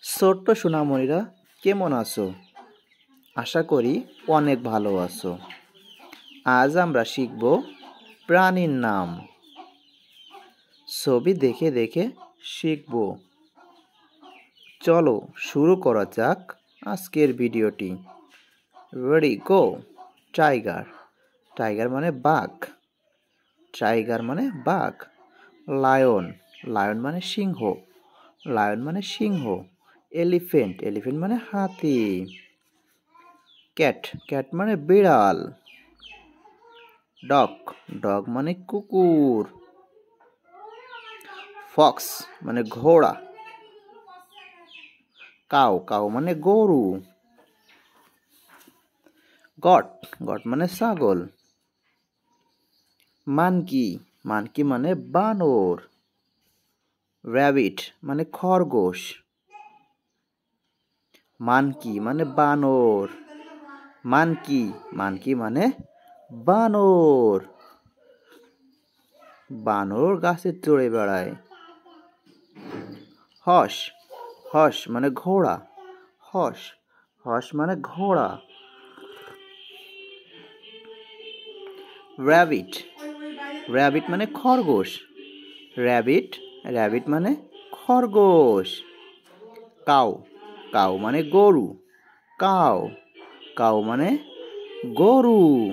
ছোট্ট সোনামণিরা কেমন আছো? আশা করি অনেক ভালো আছো। আজ আমরা শিখব প্রাণীর নাম। ছবি দেখে দেখে শিখব। চলো শুরু করা যাক আজকের ভিডিওটি। Ready go. টাইগার। টাইগার মানে বাঘ। টাইগার মানে বাঘ। লায়ন। লায়ন মানে সিংহ। লায়ন মানে সিংহ। এলিফেন্ট। এলিফেন্ট মানে হাতি। ক্যাট। ক্যাট মানে বিড়াল। ডগ। ডগ মানে কুকুর। ফক্স মানে ঘোড়া। কাউ। কাউ মানে গরু। গট। গট মানে ছাগল। মানকি। মানকি মানে বানর। র্যাবিট মানে খরগোশ। মানকি মানে বানর। মানকি। মানকি মানে বানর। বানর গাছে চড়ে বেড়ায়। হর্স। হর্স মানে ঘোড়া। হর্স। হর্স মানে ঘোড়া। র্যাবিট। র্যাবিট মানে খরগোশ। র্যাবিট। র্যাবিট মানে খরগোশ। কাউ। কাউ মানে গরু। কাউ। কাউ মানে গরু।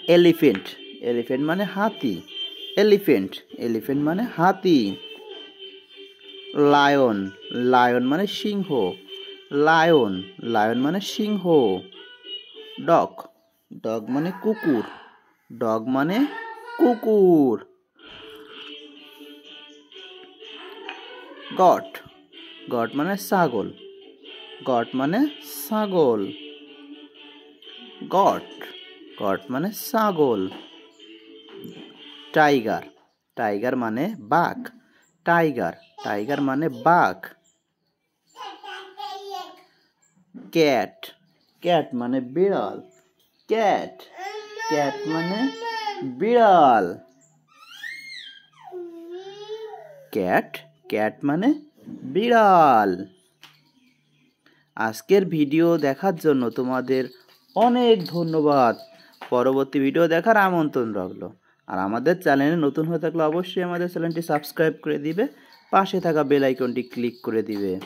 এলিফেন্ট। এলিফেন্ট মানে হাতি। এলিফেন্ট। এলিফেন্ট মানে হাতি। লায়ন। লায়ন মানে সিংহ। লায়ন। লায়ন মানে সিংহ। ডগ। ডগ মানে কুকুর। ডগ মানে কুকুর। গট। গট মানে ছাগল। গট মানে ছাগল। গট। গট মানে ছাগল। টাইগার। টাইগার মানে বাঘ। টাইগার। টাইগার মানে বাঘ। ক্যাট। ক্যাট মানে বিড়াল। ক্যাট। ক্যাট মানে বিড়াল। ক্যাট। ক্যাট মানে বিড়াল। আজকের ভিডিও দেখার জন্য তোমাদের অনেক ধন্যবাদ। পরবর্তী ভিডিও দেখার আমন্ত্রণ রইল। আর আমাদের চ্যানেলে নতুন হয়ে থাকলে অবশ্যই আমাদের চ্যানেলটি সাবস্ক্রাইব করে দিবে। পাশে থাকা বেল আইকনটি ক্লিক করে দিবে।